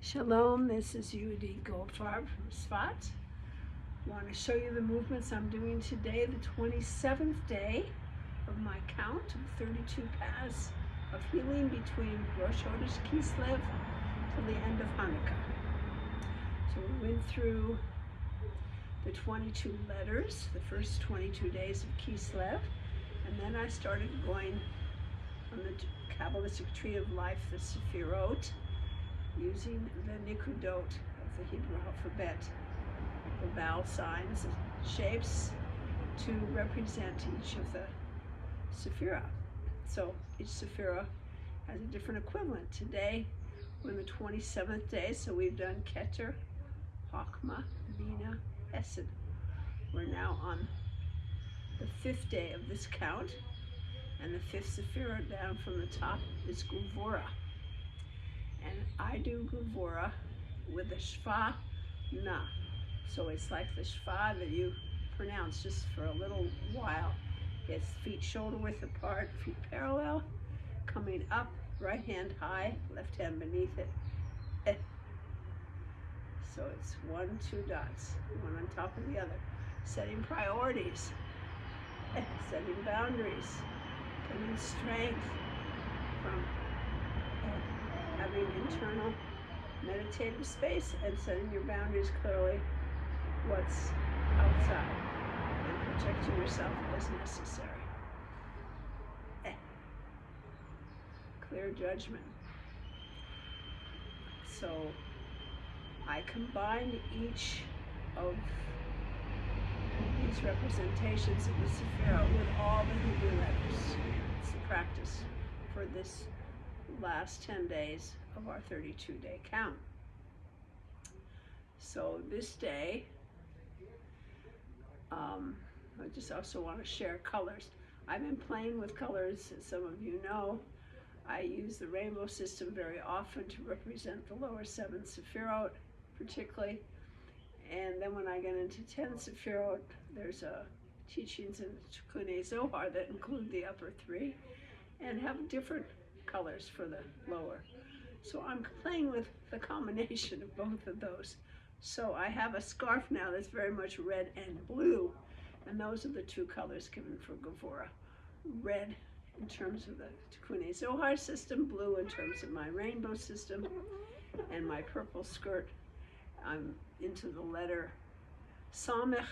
Shalom, this is Yehudit Goldfarb from Shva+. I want to show you the movements I'm doing today, the 27th day of my count of 32 paths of healing between Rosh Chodesh Kislev till the end of Hanukkah. So we went through the 22 letters, the first 22 days of Kislev, and then I started going on the Kabbalistic Tree of Life, the Sefirot, using the nikudot of the Hebrew alphabet, the vowel signs, the shapes, to represent each of the Sefirah. So each Sefirah has a different equivalent. Today, we're in the 27th day, so we've done Keter, Chokmah, Bina, Hesed. We're now on the 5th day of this count, and the 5th Sefirah down from the top is Gevurah. And I do Gevurah with the Shva+. So it's like the Shva that you pronounce just for a little while. It's feet shoulder width apart, feet parallel, coming up, right hand high, left hand beneath it. So it's 1, 2 dots, one on top of the other. Setting priorities, setting boundaries, getting strength from having internal meditative space and setting your boundaries clearly, what's outside, and protecting yourself as necessary. Clear judgment. So I combine each of these representations of the Sefirah with all the Hebrew letters. It's the practice for this last 10 days of our 32-day count. So this day, I just also want to share colors. I've been playing with colors, as some of you know. I use the rainbow system very often to represent the lower 7 Sefirot, particularly. And then when I get into 10 Sefirot, there's teachings in the Zohar that include the upper 3 and have different colors for the lower. So I'm playing with the combination of both of those. So I have a scarf now that's very much red and blue, and those are the 2 colors given for Gevurah. Red in terms of the Tikkun Zohar system, blue in terms of my rainbow system, and my purple skirt, I'm into the letter Samech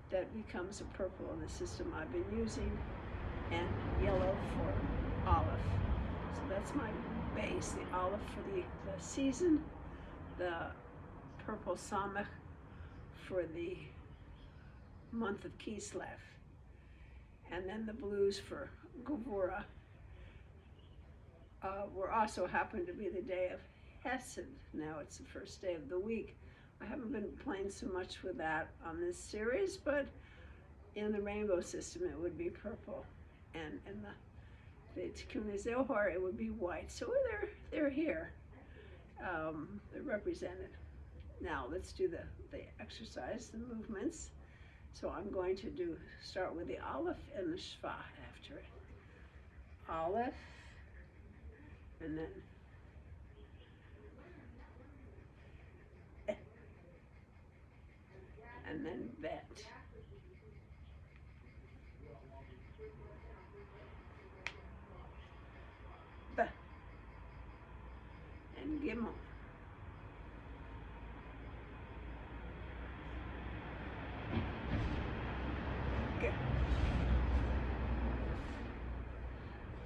that becomes a purple in the system I've been using, and yellow for Aleph. So that's my base, the Aleph for the season, the purple Samech for the month of Kislev, and then the blues for Gevurah. We're also happen to be the day of Hesed. Now it's the first day of the week. I haven't been playing so much with that on this series, but in the rainbow system it would be purple, and in the Tikkun Zohar it would be white. So they're here. They're represented. Now let's do the exercise, the movements. So I'm going to start with the Aleph and the Shva after it. Aleph, and then Bet. B, and Gimel. G,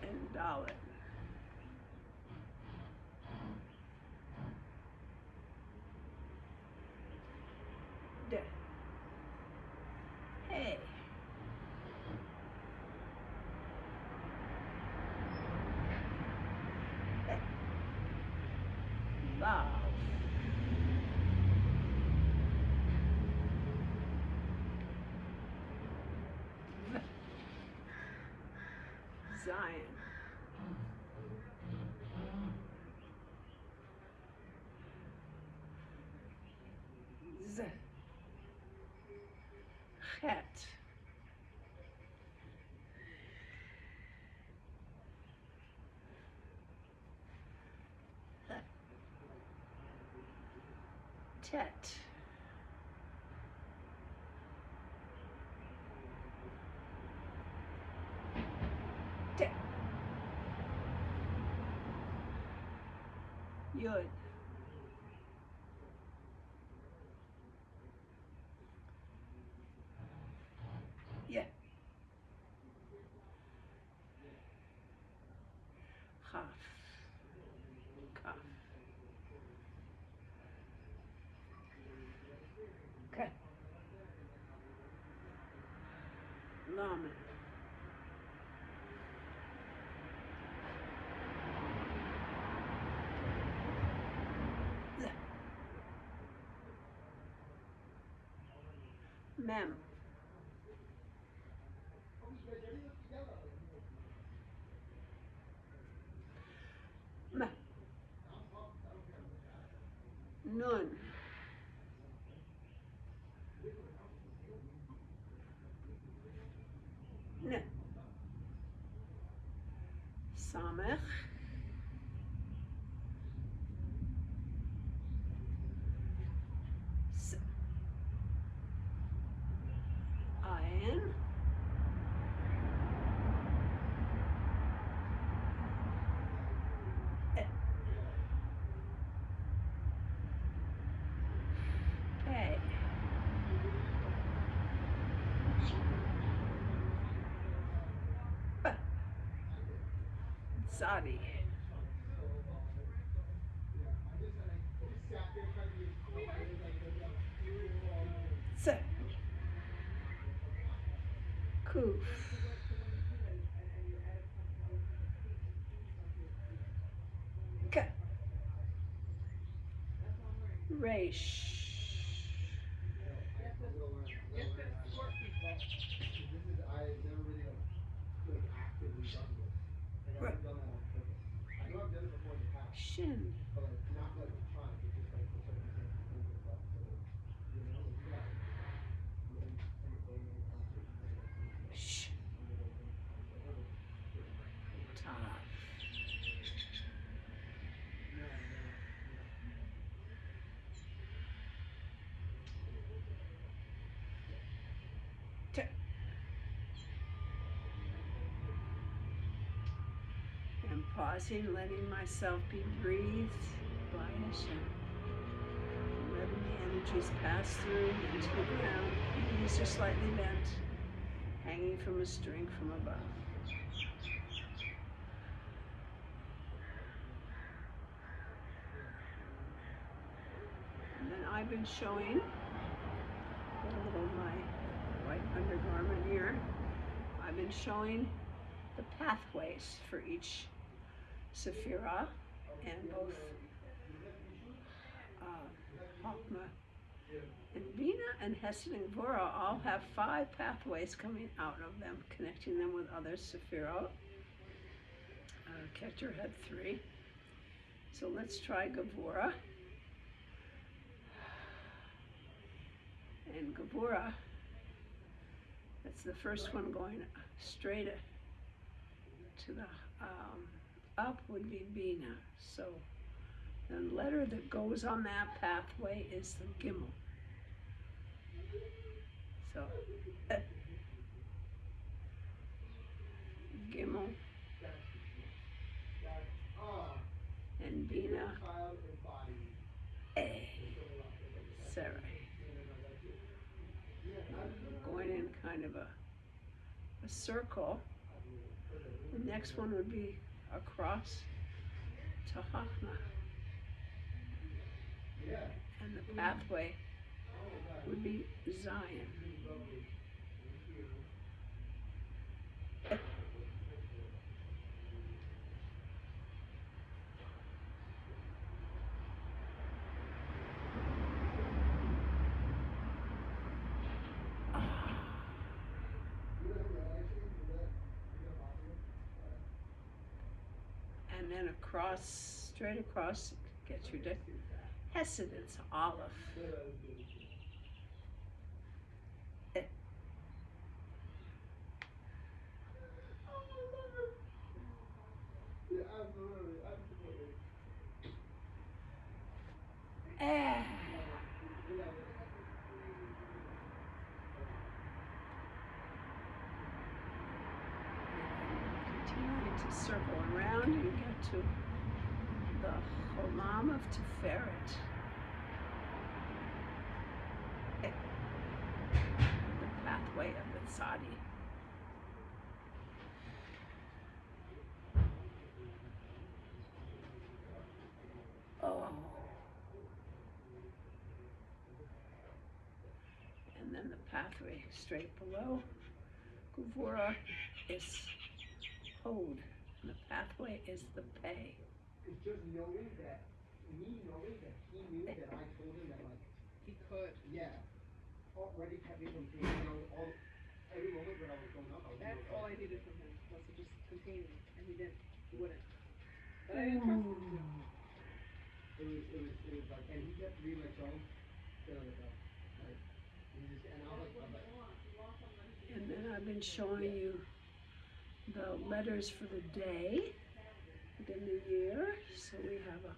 and Dalet. D, Hey. Vav. V, Zion. Z, Chet. Tet. Tet. Yud. Yeah. Chaf. Kaf. Okay. Lamed. Mem. Ma. Nun. Ne. Samech. S. Ayin. E. Pei. B. Zadi. S. Kuf. K. Resh. R. Shin. Sh. Tav. T. And pausing, letting myself be breathed by HaShem. Letting the energies pass through into the ground. Knees are slightly bent, hanging from a string from above. And then I've been showing a little of my white undergarment here. I've been showing the pathways for each Sefirah, and both Chokmah and Bina and Hesed and Gevurah all have 5 pathways coming out of them, connecting them with other Sefirot. Keter had 3. So let's try Gevurah. And Gevurah, that's the first one going straight to the up would be Bina. So the letter that goes on that pathway is the Gimel. So Gimel and Bina, A, Sarah. Going in kind of a circle. The next one would be across to Chokmah. And the pathway would be Zion. And then across, straight across, get your Hesed, it's Aleph. to circle around, you get to the Cholam of Tiferet. The pathway of the Tzadi. Oh. And then the pathway straight below. Gevurah is Hod. And the pathway is the Pei. It's just knowing that, me knowing that he knew that I told him that, like, he could, yeah, already kept me from being, you know, every moment when I was going up, I was That's okay. all I needed from him, was to just continue, and he didn't, he wouldn't. But I didn't trust him to. It was like, and he kept being like, Sean, get on the bus. Like, he just, and I was like, And then I've been showing you the letters for the day within the year. So we have a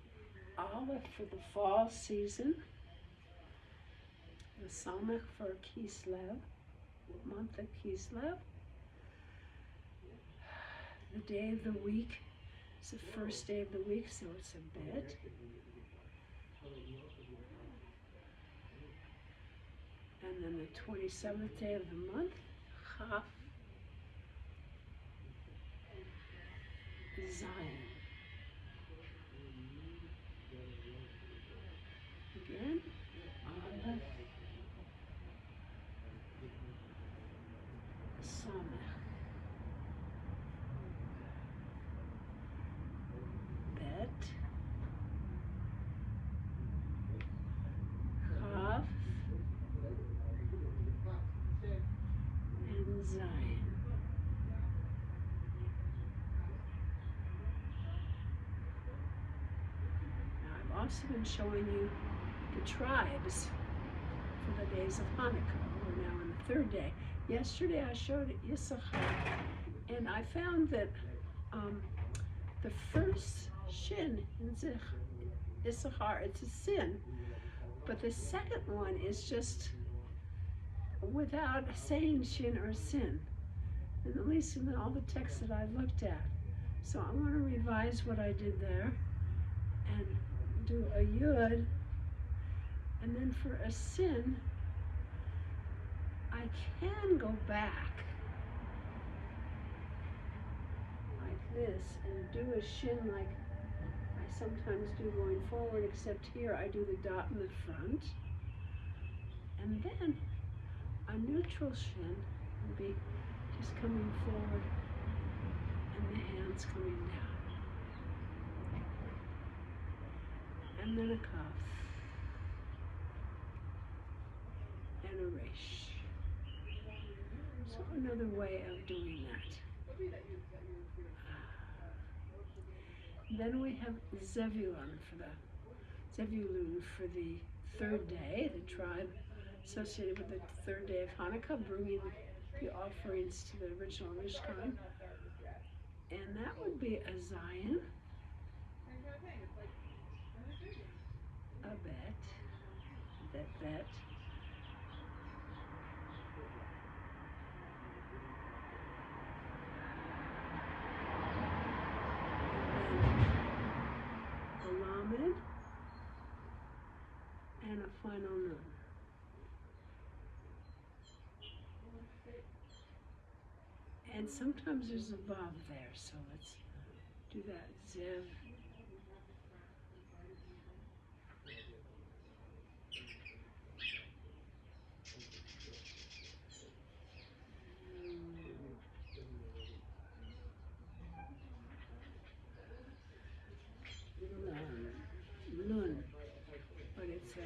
Aleph for the fall season, the Samech for Kislev, month of Kislev. The day of the week is the first day of the week, so it's a bit. And then the 27th day of the month, Chaf, Zion. Again, Aleph, Samech, Bet, Chaf, and Zion. Now I've also been showing you the tribes for the days of Hanukkah. We're now on the third day. Yesterday I showed Issachar, and I found that the first shin in Issachar, it's a sin, but the second one is just without saying shin or sin, and at least in all the texts that I've looked at. So I want to revise what I did there and do a yud, and then for a sin I can go back like this and do a shin like I sometimes do going forward, except here I do the dot in the front, and then a neutral shin would be just coming forward and the hands coming down, and then a cuff and a resh. So another way of doing that. Then we have Zevulun for the third day, the tribe associated with the third day of Hanukkah, bringing the offerings to the original Mishkan. And that would be a Zion, a Bet, Bet, and a final nun. And sometimes there's a vav there, so let's do that. Zev. Nun, but it's a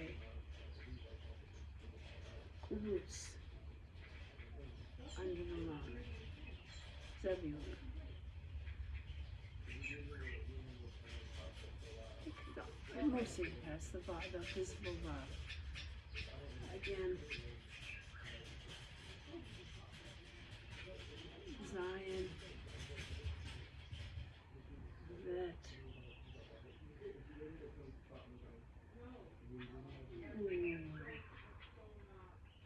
roots under the line. Zebulun. Mostly past the visible vav. Again, Zion, Bet,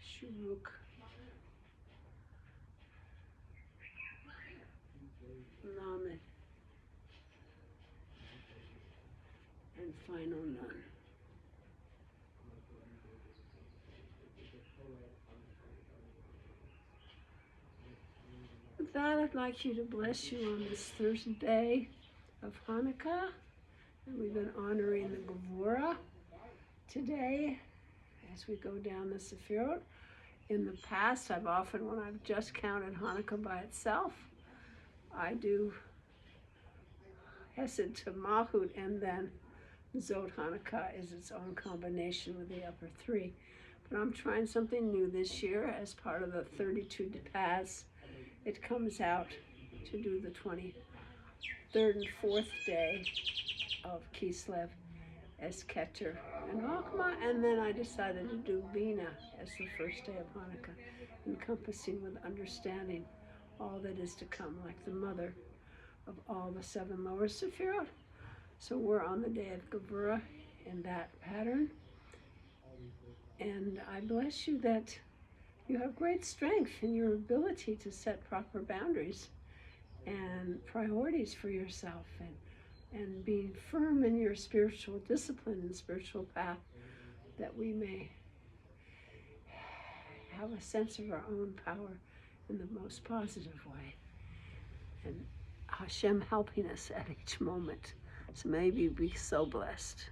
Shuruk, Lamed, final none. With that, I'd like you to bless you on this third day of Hanukkah. And we've been honoring the Gevurah today as we go down the Sefirot. In the past, I've often, when I've just counted Hanukkah by itself, I do Hesed to Malchut, and then Zot Hanukkah is its own combination with the upper three. But I'm trying something new this year as part of the 32 paths. It comes out to do the 23rd and 4th day of Kislev as Keter and Chokmah, and then I decided to do Bina as the first day of Hanukkah, encompassing with understanding all that is to come, like the mother of all the 7 lower Sefirot. So we're on the day of Gevurah in that pattern, and I bless you that you have great strength in your ability to set proper boundaries and priorities for yourself, and being firm in your spiritual discipline and spiritual path, that we may have a sense of our own power in the most positive way. And HaShem helping us at each moment. So may we be so blessed.